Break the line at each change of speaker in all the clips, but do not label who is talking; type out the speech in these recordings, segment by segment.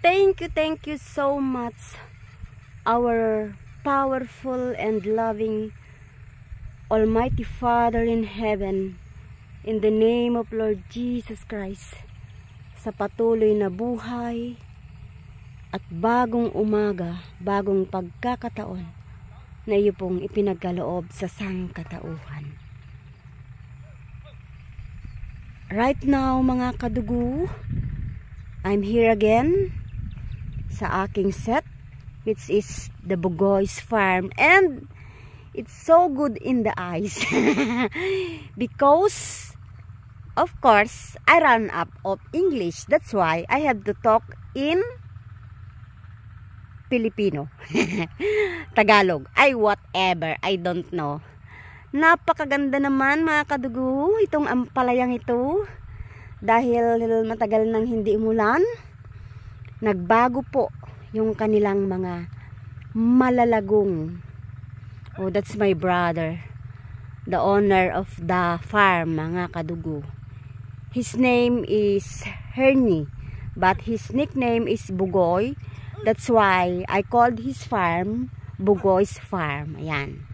thank you so much, our powerful and loving Almighty Father in heaven, in the name of Lord Jesus Christ, sa patuloy na buhay at bagong umaga, bagong pagkakataon na iyo pong ipinagkaloob sa sangkatauhan. Right now, mga kadugo, I'm here again sa aking set, which is the Bugoy's Farm, and it's so good in the eyes because of course I ran up of English. That's why I have to talk in Filipino. Tagalog, ay whatever, I don't know. Napakaganda naman mga kadugo itong ampalayang ito. Dahil matagal nang hindi umulan, nagbago po yung kanilang mga malalagong. Oh, that's my brother, the owner of the farm, mga kadugo. His name is Hernie, but his nickname is Bugoy. That's why I called his farm Bugoy's Farm. Ayan.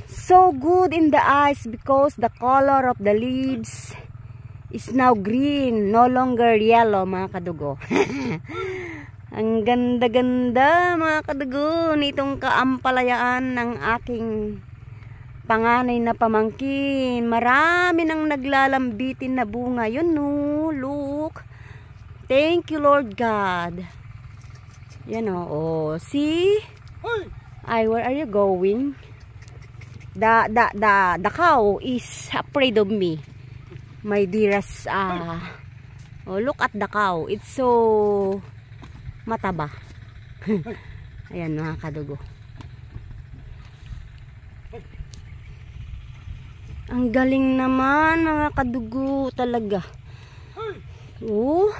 So good in the eyes because the color of the leaves is now green, no longer yellow, mga kadugo. Ang ganda-ganda, mga kadugo, nitong kaampalayaan ng aking panganay na pamangkin. Marami nang naglalambitin na bunga. Yun, no, look. Thank you, Lord God. Yan, oh, see? Ay, where are you going? The cow is afraid of me, my dearest. Oh, look at the cow, it's so mataba. Ayan, mga kadugo, ang galing naman, mga kadugo, talaga. Oh,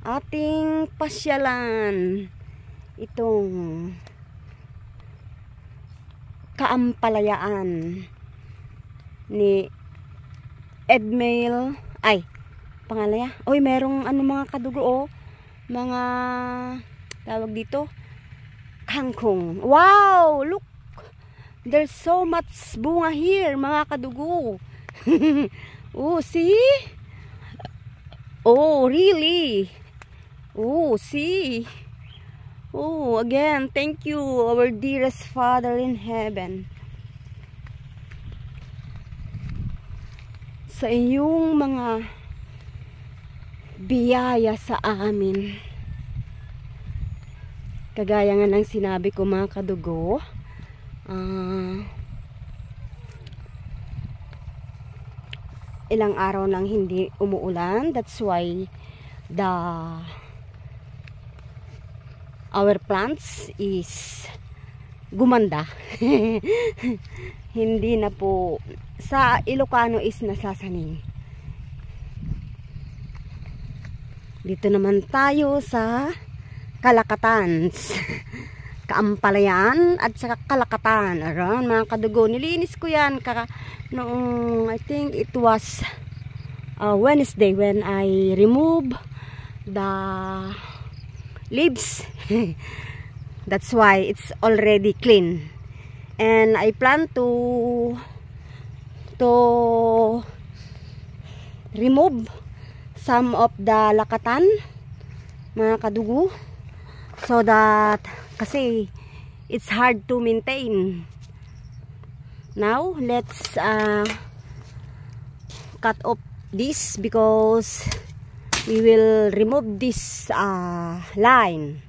ating pasyalan itong kaampalayaan ni Edmail, ay pangalaya. Oy, merong ano, mga kadugo, oh, mga tawag dito, kangkong. Wow, look, there's so much bunga here, mga kadugo. Oh, see? Oh, really? Oh, see? Oh, again, thank you, our dearest Father in heaven, sa iyong mga biyaya sa amin. Kagaya nga ng sinabi ko, mga kadugo, ilang araw nang hindi umuulan. That's why our plants is gumanda. Hindi na po, sa Ilocano is nasasaning. Dito naman tayo sa Kalakatan, Kaampalayaan at sa Kalakatan. Around, mga kadugo, nilinis ko yan noong, I think it was Wednesday, when I remove the leaves. That's why it's already clean, and I plan to remove some of the lakatan, mga kadugo, so that kasi it's hard to maintain. Now let's cut off this because we will remove this line.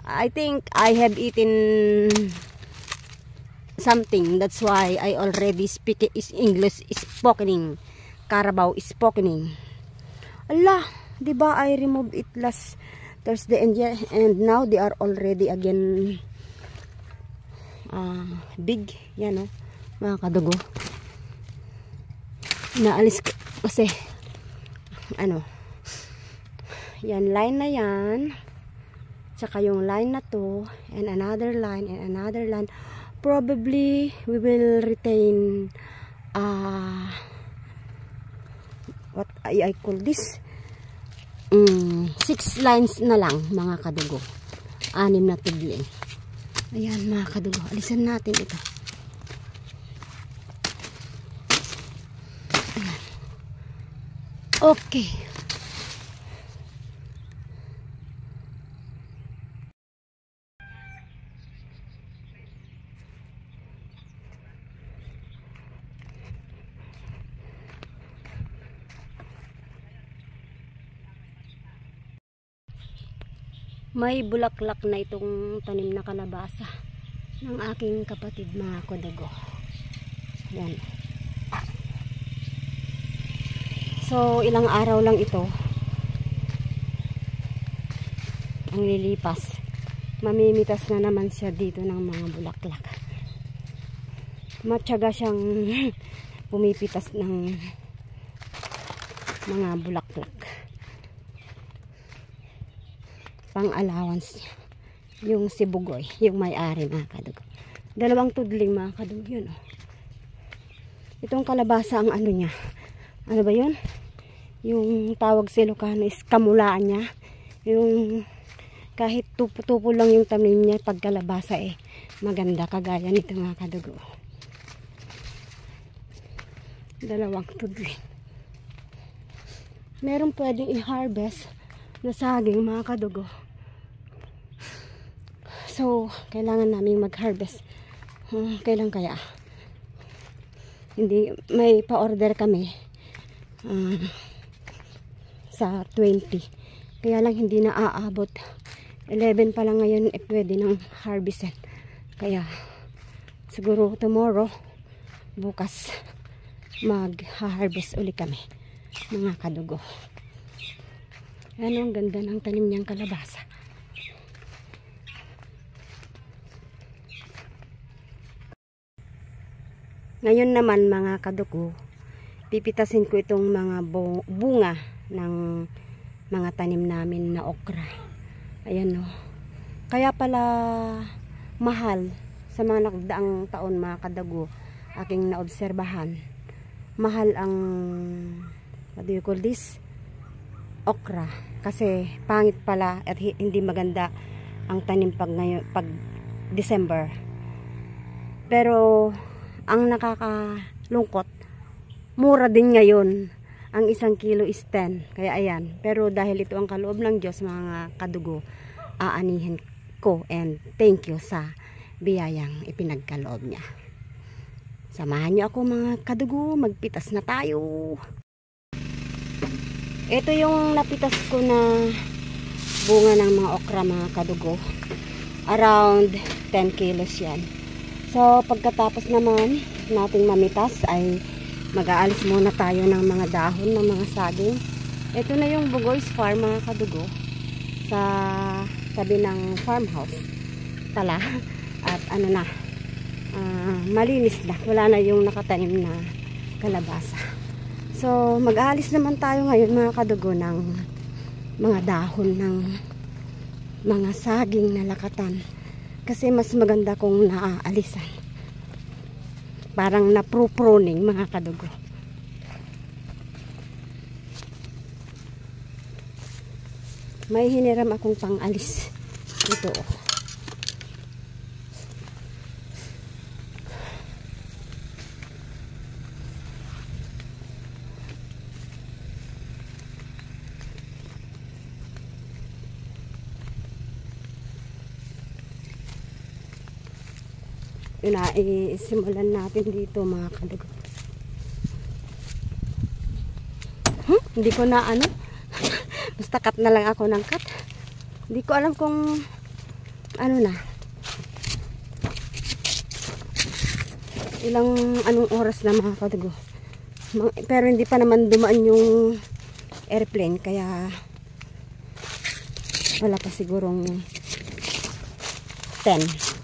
I think I have eaten something, that's why I already speak English spokening. Carabao is spokening. Allah, diba I removed it last Thursday, and now they are already again big. Yan, oh, mga kadugo. Naalis kasi ano, yan, line na yan, tsaka yung line na to, and another line, and another line. Probably we will retain I call this 6 lines na lang mga kadugo. 6 na tudling. Ayan mga kadugo, alisan natin ito. Ayan. Okay. May bulaklak na itong tanim na kalabasa ng aking kapatid mga kadugo. Yan. So ilang araw lang ito ang lilipas. Mamimitas na naman siya dito ng mga bulaklak. Matyaga siyang pumipitas ng mga bulaklak. Pang-allowance niya. Yung si Bugoy, yung may-ari mga kadugo. 2 tudling mga kadugo yun. Oh. Itong kalabasa ang ano niya. Ano ba yun? Yung tawag sa Ilocano is kamulaan niya. Yung kahit tupo-tupo lang yung tanim niya pag kalabasa maganda kagaya nito mga kadugo. 2 tudling. Meron pwedeng i-harvest na saging mga kadugo. So, kailangan namin mag-harvest. Kailan kaya? Hindi, may pa-order kami sa 20. Kaya lang hindi na aabot. 11 pa lang ngayon, pwede nang harvestin. Kaya, siguro tomorrow, bukas, mag-harvest uli kami. Mga kadugo. Ano, ang ganda ng tanim niyang kalabasa. Ngayon naman mga kadugo, pipitasin ko itong mga bunga ng mga tanim namin na okra. Ayan o. Kaya pala mahal sa mga nakagdaang taon mga kadugo, aking naobserbahan. Mahal ang, what do you call this? Okra. Kasi pangit pala at hindi maganda ang tanim pag December. Pero ang nakakalungkot, mura din ngayon. Ang 1 kilo is 10. Kaya ayan. Pero dahil ito ang kaloob ng Diyos mga kadugo, aanihin ko and thank you sa biyayang ipinagkaloob niya. Samahan niyo ako mga kadugo, magpitas na tayo. Ito yung napitas ko na bunga ng mga okra mga kadugo. Around 10 kilos yan. So, pagkatapos naman nating mamitas ay mag-aalis muna tayo ng mga dahon ng mga saging. Ito na yung Bugoy's Farm mga kadugo. Sa tabi ng farmhouse. Tala. At ano na, malinis na. Wala na yung nakatanim na kalabasa. So, mag-aalis naman tayo ngayon mga kadugo ng mga dahon ng mga saging na lakatan. Kasi mas maganda kung naaalisan. Parang na-pruning mga kadugo. May hiniram akong pang-alis. Ito. Isimulan natin dito mga kadugo. Hindi ko na ano. Basta cut na lang ako ng cut. Hindi ko alam kung ano na. Anong oras na mga kadugo. Pero hindi pa naman dumaan yung airplane. Kaya wala pa sigurong 10.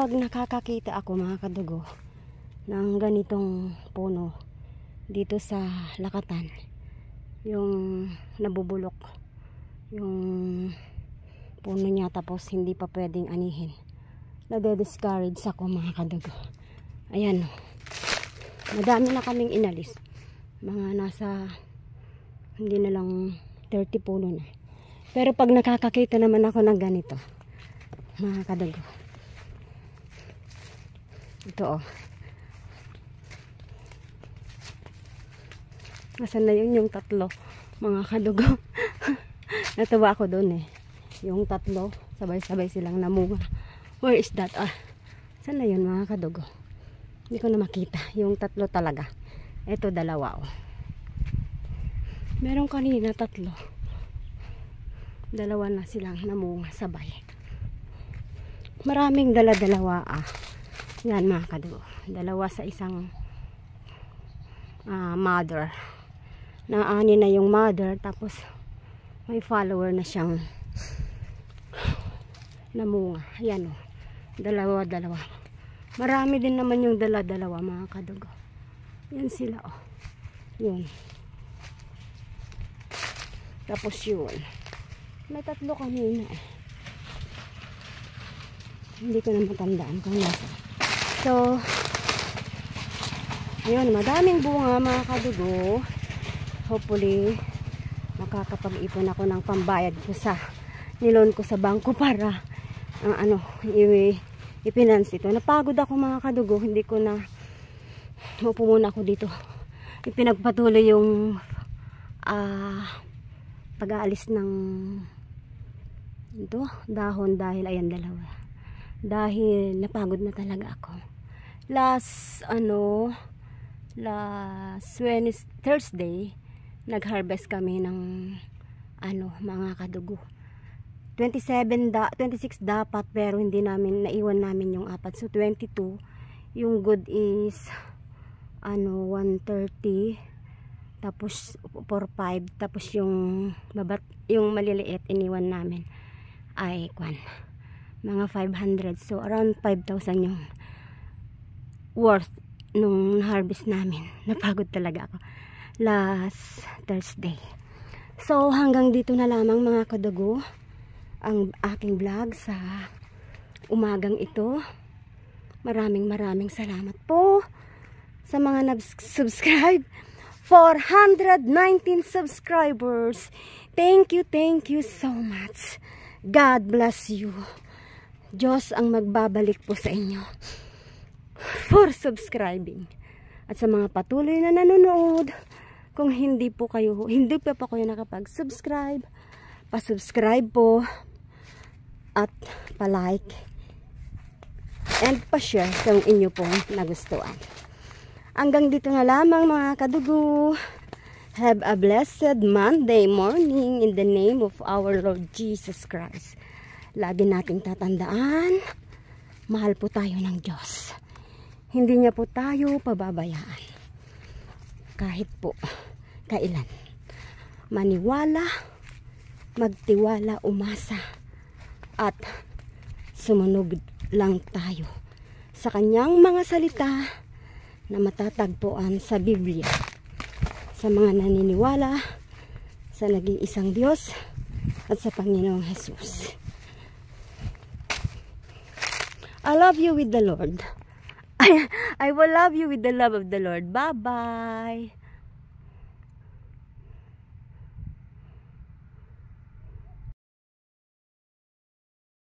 pag nakakakita ako mga kadugo ng ganitong puno dito sa Lakatan, yung nabubulok yung puno niya tapos hindi pa pwedeng anihin, nade-discourage ako mga kadugo. Ayan o, madami na kaming inalis, mga nasa hindi na lang 30 puno na. Pero pag nakakakita naman ako ng ganito mga kadugo, ito oh, nasan na yung tatlo mga kadugo. Natuwa ako doon yung tatlo sabay-sabay silang namunga. Where is that? Saan na yun mga kadugo? Hindi ko na makita yung tatlo talaga. Ito dalawa oh. Meron kanina tatlo, dalawa na silang namunga sabay. Maraming dala-dalawa yan mga kadugo, dalawa sa isang mother. Naani na yung mother, tapos may follower na siyang namunga. Ayan o, dalawa-dalawa. Marami din naman yung dala-dalawa mga kadugo. Yan sila o, yun. Tapos yun, may tatlo kanina hindi ko na matandaan kung nasa. So ayun, madaming bunga mga kadugo. Hopefully makakapag-ipon ako ng pambayad ko sa nilon ko sa bangko para i-finance ito. Napagod ako mga kadugo, hindi ko na upo muna ako dito. Ipinagpatuloy yung pag-aalis ng ito, dahon dahil ayan dalawa. Dahil napagod na talaga ako. Last Thursday nag-harvest kami ng mga kadugo. 26 dapat pero hindi namin naiwan namin yung 4. So 22. Yung good is 130. Tapos 45. Tapos yung maliliit iniwan namin ay mga 500. So around 5,000 yung worth nung harvest namin. Napagod talaga ako last Thursday. So hanggang dito na lamang mga kadugo ang aking vlog sa umagang ito. Maraming salamat po sa mga nag-subscribe. 419 subscribers. Thank you so much. God bless you. Diyos ang magbabalik po sa inyo for subscribing. At sa mga patuloy na nanonood, kung hindi pa po kayo nakapag-subscribe, pa-subscribe po at pa-like and pa-share kung inyo pong nagustuhan. Hanggang dito na lamang mga kadugo. Have a blessed Monday morning in the name of our Lord Jesus Christ. Lagi nating tatandaan, mahal po tayo ng Diyos. Hindi niya po tayo pababayaan. Kahit po kailan. Maniwala, magtiwala, umasa, at sumunod lang tayo sa kanyang mga salita na matatagpuan sa Biblia. Sa mga naniniwala sa nag-iisang Diyos at sa Panginoong Jesus. I love you with the Lord. I will love you with the love of the Lord. Bye-bye.